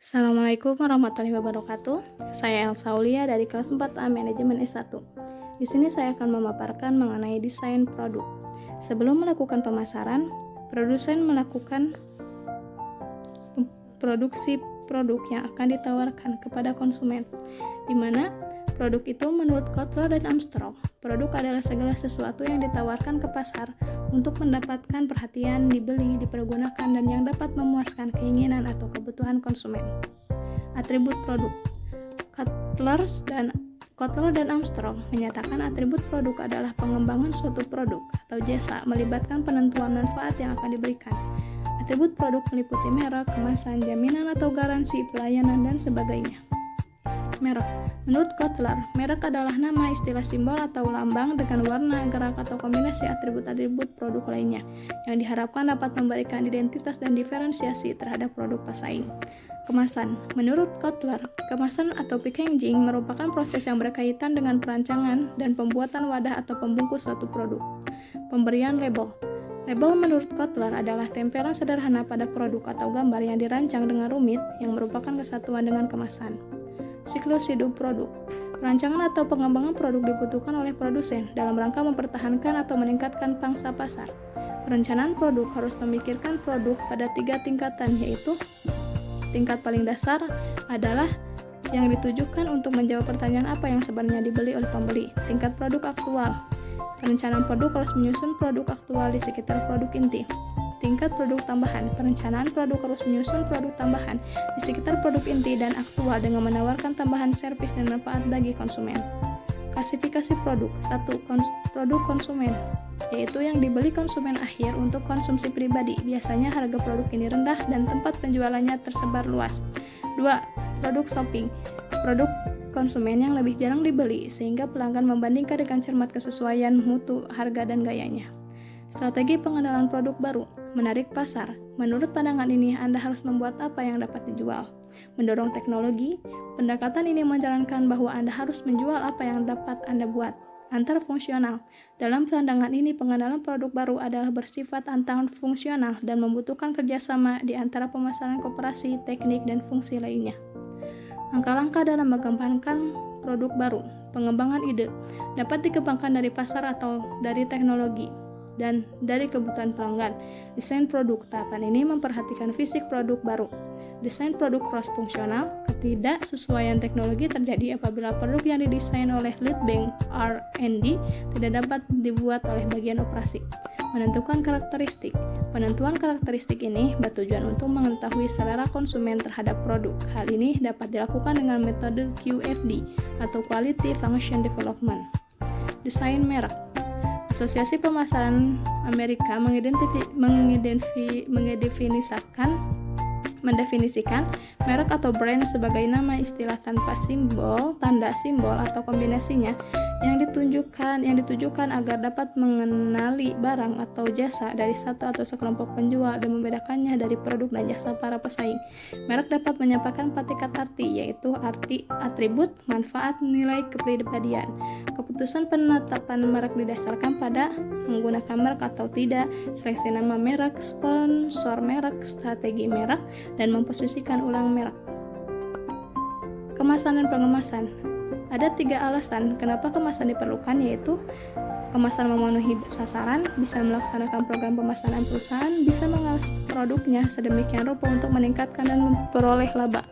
Assalamualaikum warahmatullahi wabarakatuh. Saya Elsa Aulia dari kelas 4A Manajemen S1. Di sini saya akan memaparkan mengenai desain produk. Sebelum melakukan pemasaran, produsen melakukan produksi produk yang akan ditawarkan kepada konsumen, di mana produk itu menurut Kotler dan Armstrong, produk adalah segala sesuatu yang ditawarkan ke pasar untuk mendapatkan perhatian, dibeli, dipergunakan, dan yang dapat memuaskan keinginan atau kebutuhan konsumen. Atribut produk. Kotler dan Armstrong menyatakan atribut produk adalah pengembangan suatu produk atau jasa melibatkan penentuan manfaat yang akan diberikan. Atribut produk meliputi merek, kemasan, jaminan atau garansi, pelayanan, dan sebagainya. Merek. Menurut Kotler, merek adalah nama, istilah, simbol, atau lambang dengan warna, gerak, atau kombinasi atribut-atribut produk lainnya yang diharapkan dapat memberikan identitas dan diferensiasi terhadap produk pesaing. Kemasan. Menurut Kotler, kemasan atau packaging merupakan proses yang berkaitan dengan perancangan dan pembuatan wadah atau pembungkus suatu produk. Pemberian label. Label menurut Kotler adalah tempelan sederhana pada produk atau gambar yang dirancang dengan rumit yang merupakan kesatuan dengan kemasan. Siklus hidup produk. Perancangan atau pengembangan produk dibutuhkan oleh produsen dalam rangka mempertahankan atau meningkatkan pangsa pasar. Perencanaan produk harus memikirkan produk pada 3 tingkatan, yaitu tingkat paling dasar adalah yang ditujukan untuk menjawab pertanyaan apa yang sebenarnya dibeli oleh pembeli. Tingkat produk aktual. Perencanaan produk harus menyusun produk aktual di sekitar produk inti. Tingkat produk tambahan. Perencanaan produk harus menyusun produk tambahan di sekitar produk inti dan aktual dengan menawarkan tambahan servis dan manfaat bagi konsumen. Klasifikasi produk. 1. Produk konsumen, yaitu yang dibeli konsumen akhir untuk konsumsi pribadi. Biasanya harga produk ini rendah dan tempat penjualannya tersebar luas. 2. Produk shopping. Produk konsumen yang lebih jarang dibeli, sehingga pelanggan membandingkan dengan cermat kesesuaian mutu, harga, dan gayanya. Strategi pengenalan produk baru. Menarik pasar. Menurut pandangan ini, Anda harus membuat apa yang dapat dijual. Mendorong teknologi. Pendekatan ini menjalankan bahwa Anda harus menjual apa yang dapat Anda buat. Antar fungsional. Dalam pandangan ini, pengenalan produk baru adalah bersifat antar fungsional dan membutuhkan kerjasama di antara pemasaran koperasi, teknik, dan fungsi lainnya. Langkah-langkah dalam mengembangkan produk baru. Pengembangan ide dapat dikembangkan dari pasar atau dari teknologi dan dari kebutuhan pelanggan. Desain produk. Tahapan ini memperhatikan fisik produk baru. Desain produk cross-fungsional. Ketidaksesuaian teknologi terjadi apabila produk yang didesain oleh lead bank R&D tidak dapat dibuat oleh bagian operasi. Menentukan karakteristik. Penentuan karakteristik ini bertujuan untuk mengetahui selera konsumen terhadap produk. Hal ini dapat dilakukan dengan metode QFD atau Quality Function Development. Desain merek. Asosiasi Pemasaran Amerika mendefinisikan merek atau brand sebagai nama istilah tanpa simbol, tanda simbol atau kombinasinya yang ditujukan agar dapat mengenali barang atau jasa dari satu atau sekelompok penjual dan membedakannya dari produk dan jasa para pesaing. Merek dapat menyampaikan 4 tingkat arti, yaitu arti atribut, manfaat, nilai, kepribadian. Keputusan penetapan merek didasarkan pada menggunakan merek atau tidak, seleksi nama merek, sponsor merek, strategi merek, dan memposisikan ulang merek. Kemasan dan pengemasan. Ada 3 alasan kenapa kemasan diperlukan, yaitu kemasan memenuhi sasaran, bisa melaksanakan program pemasaran perusahaan, bisa mengolah produknya sedemikian rupa untuk meningkatkan dan memperoleh laba.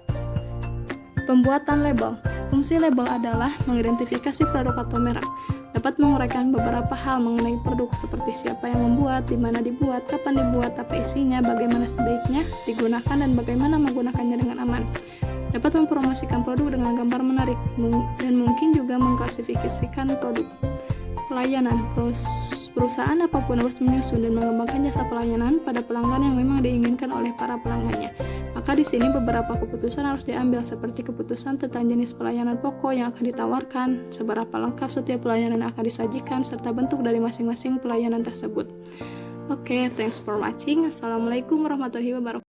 Pembuatan label. Fungsi label adalah mengidentifikasi produk atau merek. Dapat menguraikan beberapa hal mengenai produk seperti siapa yang membuat, di mana dibuat, kapan dibuat, apa isinya, bagaimana sebaiknya digunakan, dan bagaimana menggunakannya dengan aman. Dapat mempromosikan produk dengan gambar menarik dan mungkin juga mengklasifikasikan produk. Pelayanan. Perusahaan apapun harus menyusun dan mengembangkan jasa pelayanan pada pelanggan yang memang diinginkan oleh para pelanggannya. Maka di sini beberapa keputusan harus diambil, seperti keputusan tentang jenis pelayanan pokok yang akan ditawarkan, seberapa lengkap setiap pelayanan yang akan disajikan, serta bentuk dari masing-masing pelayanan tersebut. Oke, thanks for watching. Assalamualaikum warahmatullahi wabarakatuh.